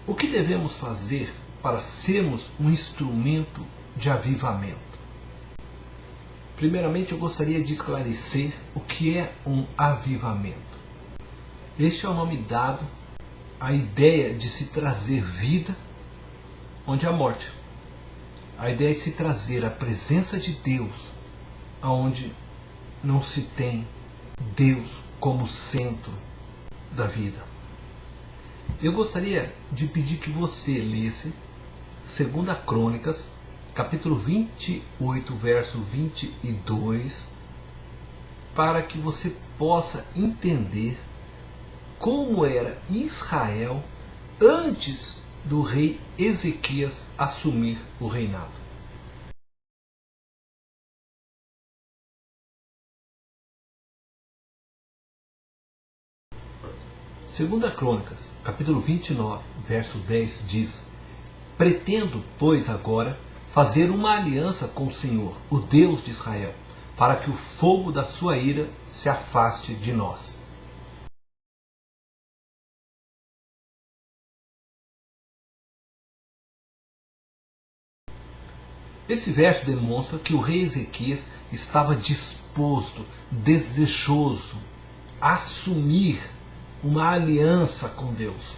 O que devemos fazer para sermos um instrumento de avivamento? Primeiramente, eu gostaria de esclarecer o que é um avivamento. Este é o nome dado à ideia de se trazer vida onde há morte. A ideia de se trazer a presença de Deus aonde não se tem Deus como centro da vida. Eu gostaria de pedir que você lesse 2 Crônicas, capítulo 28, verso 22, para que você possa entender como era Israel antes do rei Ezequias assumir o reinado. Segunda Crônicas, capítulo 29, verso 10 diz: Pretendo, pois, agora fazer uma aliança com o Senhor, o Deus de Israel, para que o fogo da sua ira se afaste de nós. Esse verso demonstra que o rei Ezequias estava disposto, desejoso a assumir uma aliança com Deus.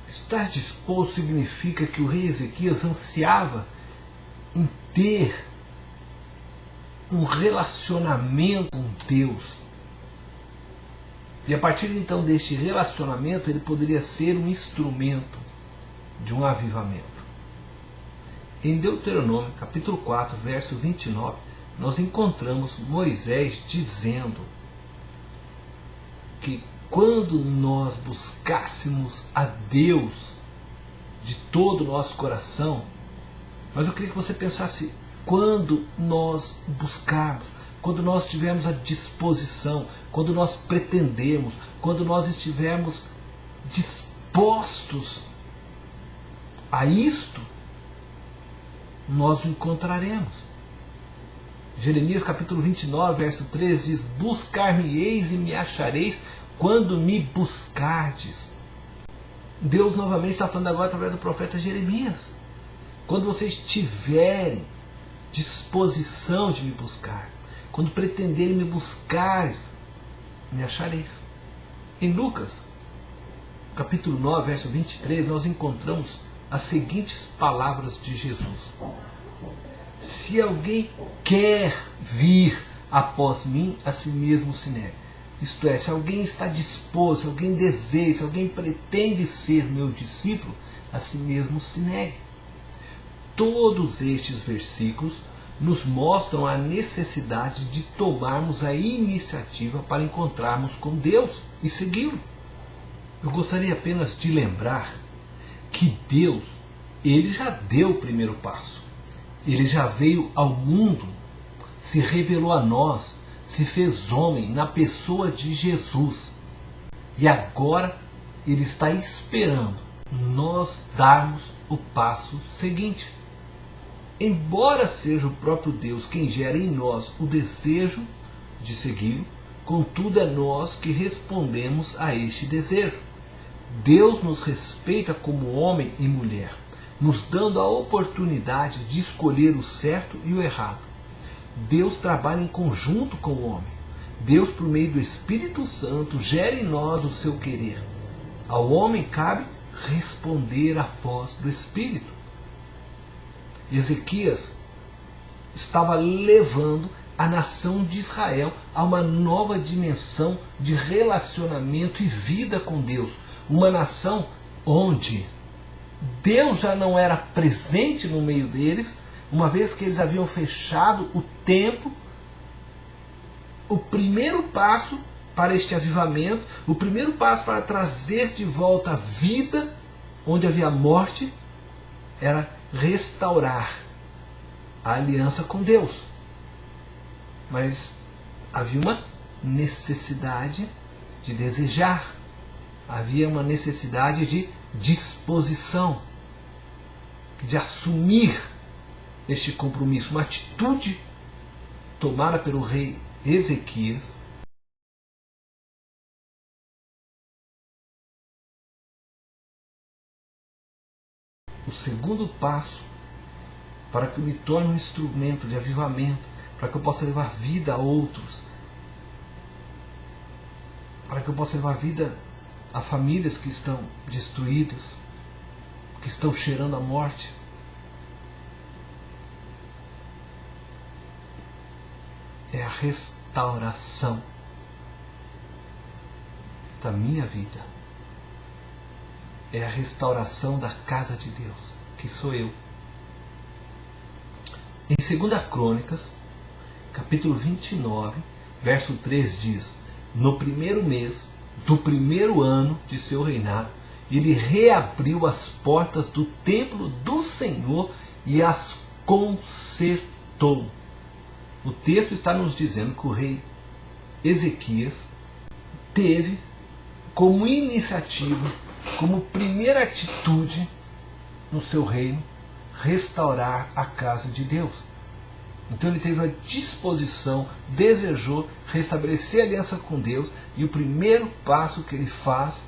Estar disposto significa que o rei Ezequias ansiava em ter um relacionamento com Deus. E a partir então deste relacionamento, ele poderia ser um instrumento de um avivamento. Em Deuteronômio, capítulo 4, verso 29, nós encontramos Moisés dizendo que quando nós buscássemos a Deus de todo o nosso coração, mas eu queria que você pensasse, quando nós buscarmos, quando nós tivermos a disposição, quando nós pretendemos, quando nós estivermos dispostos a isto, nós o encontraremos. Jeremias capítulo 29, verso 3 diz: Buscar-me-eis e me achareis quando me buscardes. Deus novamente está falando agora através do profeta Jeremias. Quando vocês tiverem disposição de me buscar, quando pretenderem me buscar, me achareis. Em Lucas capítulo 9, verso 23, nós encontramos as seguintes palavras de Jesus: Se alguém quer vir após mim, a si mesmo se negue. Isto é, se alguém está disposto, se alguém deseja, se alguém pretende ser meu discípulo, a si mesmo se negue. Todos estes versículos nos mostram a necessidade de tomarmos a iniciativa para encontrarmos com Deus e segui-lo. Eu gostaria apenas de lembrar que Deus, Ele já deu o primeiro passo. Ele já veio ao mundo, se revelou a nós, se fez homem na pessoa de Jesus. E agora Ele está esperando nós darmos o passo seguinte. Embora seja o próprio Deus quem gera em nós o desejo de segui-lo, contudo é nós que respondemos a este desejo. Deus nos respeita como homem e mulher, nos dando a oportunidade de escolher o certo e o errado. Deus trabalha em conjunto com o homem. Deus, por meio do Espírito Santo, gera em nós o seu querer. Ao homem cabe responder à voz do Espírito. Ezequias estava levando a nação de Israel a uma nova dimensão de relacionamento e vida com Deus. Uma nação onde Deus já não era presente no meio deles, uma vez que eles haviam fechado o templo. O primeiro passo para este avivamento, o primeiro passo para trazer de volta a vida onde havia morte, era restaurar a aliança com Deus. Mas havia uma necessidade de desejar, havia uma necessidade de disposição, de assumir este compromisso, uma atitude tomada pelo rei Ezequias o segundo passo para que eu me torne um instrumento de avivamento, para que eu possa levar vida a outros, para que eu possa levar vida a famílias que estão destruídas, que estão cheirando a morte. É a restauração da minha vida. É a restauração da casa de Deus, que sou eu. Em 2 Crônicas, capítulo 29, verso 3 diz: no primeiro mês do primeiro ano de seu reinado, ele reabriu as portas do templo do Senhor e as consertou. O texto está nos dizendo que o rei Ezequias teve como iniciativa, como primeira atitude no seu reino, restaurar a casa de Deus. Então ele teve a disposição, desejou restabelecer a aliança com Deus, e o primeiro passo que ele faz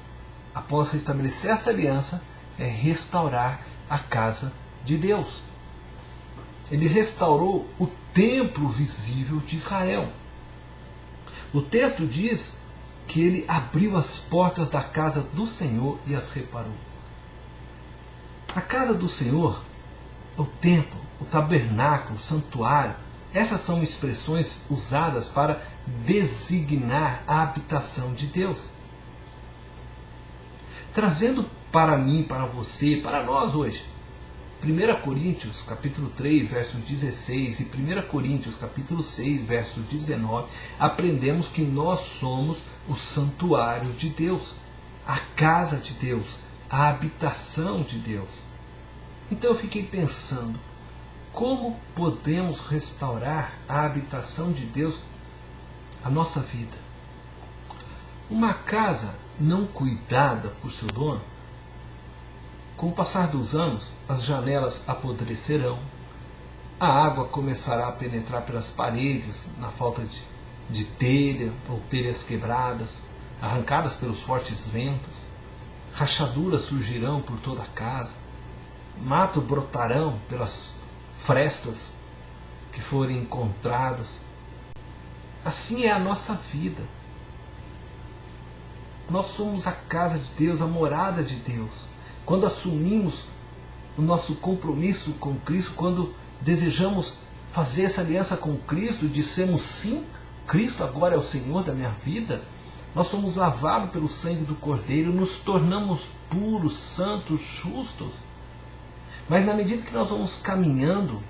após restabelecer essa aliança é restaurar a casa de Deus. Ele restaurou o templo visível de Israel. O texto diz que ele abriu as portas da casa do Senhor e as reparou. A casa do Senhor, o templo, o tabernáculo, o santuário, essas são expressões usadas para designar a habitação de Deus. Trazendo para mim, para você, para nós hoje, 1 Coríntios capítulo 3, verso 16 e 1 Coríntios capítulo 6, verso 19, aprendemos que nós somos o santuário de Deus, a casa de Deus, a habitação de Deus. Então eu fiquei pensando, como podemos restaurar a habitação de Deus, a nossa vida? Uma casa não cuidada por seu dono, com o passar dos anos, as janelas apodrecerão, a água começará a penetrar pelas paredes na falta de telha ou telhas quebradas, arrancadas pelos fortes ventos, rachaduras surgirão por toda a casa, mato brotarão pelas frestas que forem encontradas. Assim é a nossa vida. Nós somos a casa de Deus, a morada de Deus. Quando assumimos o nosso compromisso com Cristo, quando desejamos fazer essa aliança com Cristo, dissemos sim, Cristo agora é o Senhor da minha vida, nós somos lavados pelo sangue do Cordeiro, nos tornamos puros, santos, justos. Mas na medida que nós vamos caminhando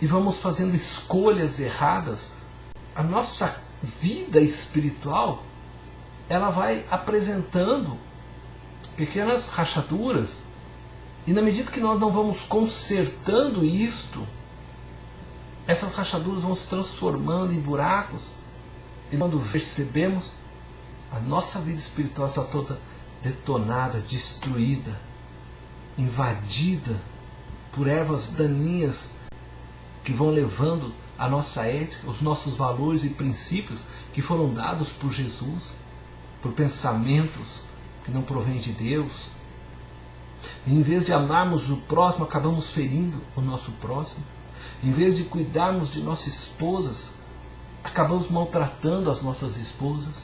e vamos fazendo escolhas erradas, a nossa vida espiritual, ela vai apresentando pequenas rachaduras, e na medida que nós não vamos consertando isto, essas rachaduras vão se transformando em buracos, e quando percebemos, a nossa vida espiritual está toda detonada, destruída, invadida por ervas daninhas que vão levando a nossa ética, os nossos valores e princípios que foram dados por Jesus, por pensamentos que não provém de Deus. E em vez de amarmos o próximo, acabamos ferindo o nosso próximo. Em vez de cuidarmos de nossas esposas, acabamos maltratando as nossas esposas.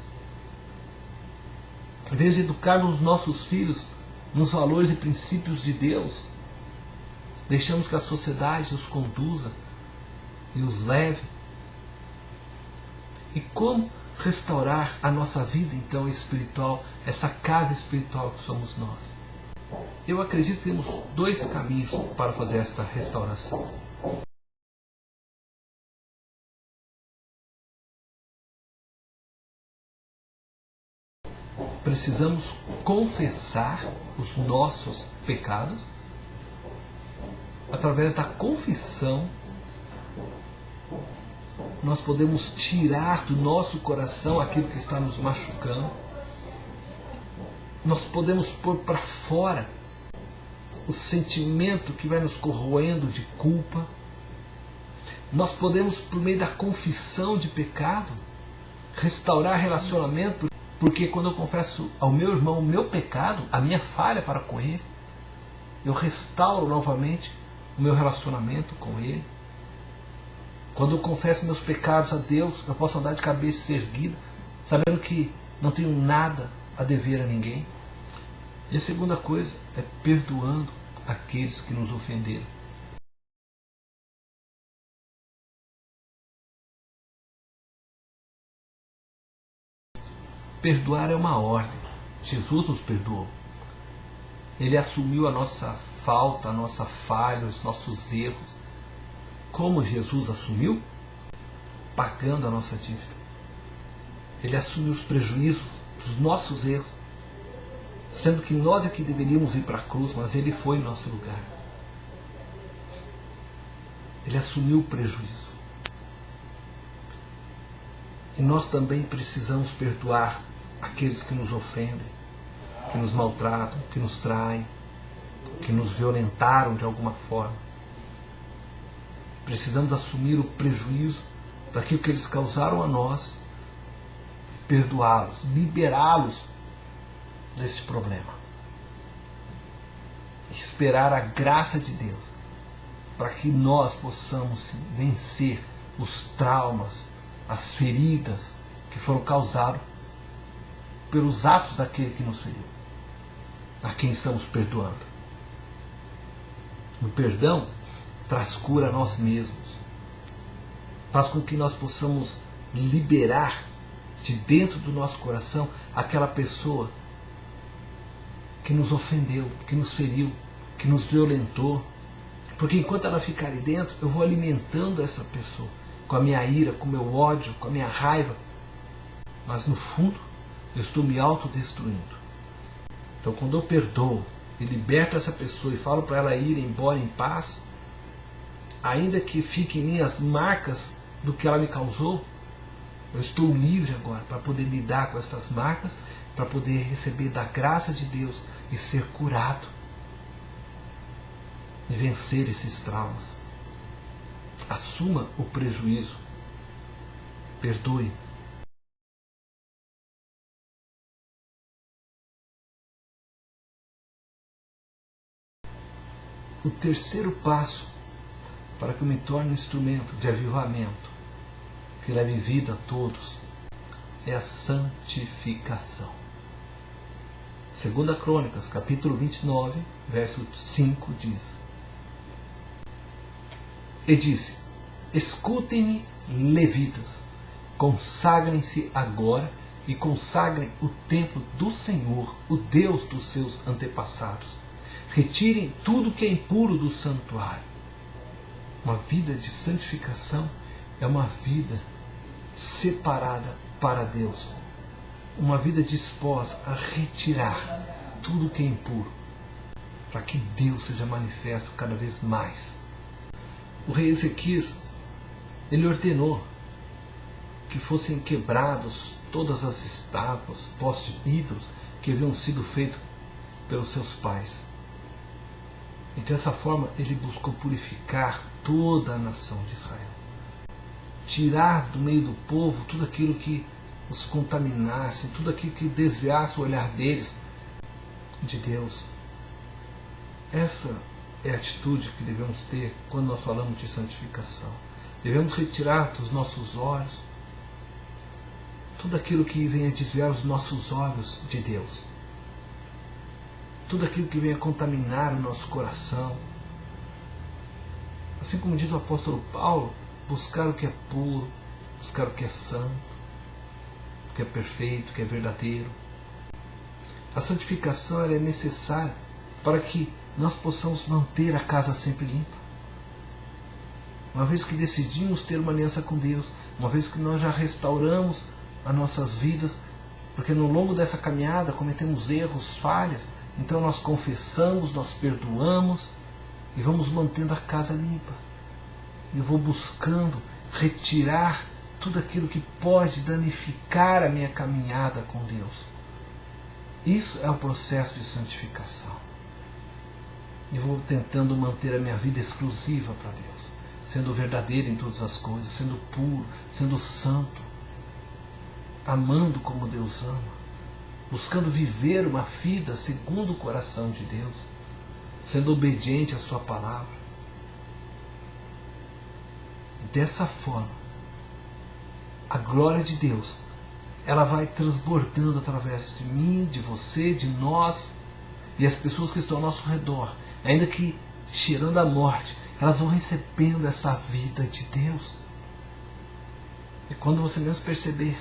Em vez de educarmos os nossos filhos nos valores e princípios de Deus, deixamos que a sociedade os conduza e os leve. E como restaurar a nossa vida então espiritual, essa casa espiritual que somos nós? Eu acredito que temos dois caminhos para fazer esta restauração. Precisamos confessar os nossos pecados. Através da confissão, nós podemos tirar do nosso coração aquilo que está nos machucando. Nós podemos pôr para fora o sentimento que vai nos corroendo de culpa. Nós podemos, por meio da confissão de pecado, restaurar relacionamento, porque quando eu confesso ao meu irmão o meu pecado, a minha falha para com ele, eu restauro novamente o meu relacionamento com Ele. Quando eu confesso meus pecados a Deus, eu posso andar de cabeça erguida, sabendo que não tenho nada a dever a ninguém. E a segunda coisa é perdoando aqueles que nos ofenderam. Perdoar é uma ordem. Jesus nos perdoou. Ele assumiu a nossa falta, a nossa falha, os nossos erros. Como Jesus assumiu? Pagando a nossa dívida. Ele assumiu os prejuízos dos nossos erros, sendo que nós é que deveríamos ir para a cruz, mas Ele foi em nosso lugar. Ele assumiu o prejuízo. E nós também precisamos perdoar aqueles que nos ofendem, que nos maltratam, que nos traem, que nos violentaram de alguma forma. Precisamos assumir o prejuízo daquilo que eles causaram a nós, perdoá-los, liberá-los desse problema. Esperar a graça de Deus para que nós possamos vencer os traumas, as feridas que foram causadas pelos atos daquele que nos feriu, a quem estamos perdoando. O perdão traz cura a nós mesmos, faz com que nós possamos liberar de dentro do nosso coração aquela pessoa que nos ofendeu, que nos feriu, que nos violentou. Porque enquanto ela ficar ali dentro, eu vou alimentando essa pessoa com a minha ira, com o meu ódio, com a minha raiva. Mas no fundo, eu estou me autodestruindo. Então quando eu perdoo e liberto essa pessoa e falo para ela ir embora em paz, ainda que fiquem em mim as marcas do que ela me causou, eu estou livre agora para poder lidar com estas marcas, para poder receber da graça de Deus e ser curado e vencer esses traumas. Assuma o prejuízo. Perdoe. O terceiro passo para que eu me torne um instrumento de avivamento que leve vida a todos é a santificação. 2 Crônicas, capítulo 29, verso 5 diz: E disse: Escutem-me, levitas, consagrem-se agora e consagrem o templo do Senhor, o Deus dos seus antepassados. Retirem tudo que é impuro do santuário. Uma vida de santificação é uma vida separada para Deus. Uma vida disposta a retirar tudo que é impuro, para que Deus seja manifesto cada vez mais. O rei Ezequias, ele ordenou que fossem quebrados todas as estátuas, postes ídolos que haviam sido feitos pelos seus pais. E dessa forma ele buscou purificar toda a nação de Israel. Tirar do meio do povo tudo aquilo que os contaminasse, tudo aquilo que desviasse o olhar deles de Deus. Essa é a atitude que devemos ter quando nós falamos de santificação. Devemos retirar dos nossos olhos tudo aquilo que venha desviar os nossos olhos de Deus. Tudo aquilo que venha contaminar o nosso coração. Assim como diz o apóstolo Paulo, buscar o que é puro, buscar o que é santo, o que é perfeito, o que é verdadeiro. A santificação ela é necessária para que nós possamos manter a casa sempre limpa. Uma vez que decidimos ter uma aliança com Deus, uma vez que nós já restauramos as nossas vidas, porque no longo dessa caminhada cometemos erros, falhas, então nós confessamos, nós perdoamos e vamos mantendo a casa limpa. Eu vou buscando retirar tudo aquilo que pode danificar a minha caminhada com Deus. Isso é o processo de santificação. E vou tentando manter a minha vida exclusiva para Deus, sendo verdadeiro em todas as coisas, sendo puro, sendo santo, amando como Deus ama, buscando viver uma vida segundo o coração de Deus, sendo obediente à sua palavra. Dessa forma, a glória de Deus, ela vai transbordando através de mim, de você, de nós e as pessoas que estão ao nosso redor, ainda que cheirando a morte, elas vão recebendo essa vida de Deus. E quando você menos perceber,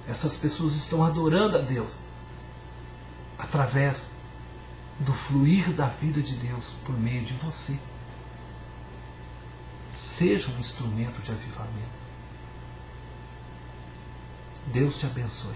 essas pessoas estão adorando a Deus através do fluir da vida de Deus por meio de você. Seja um instrumento de avivamento. Deus te abençoe.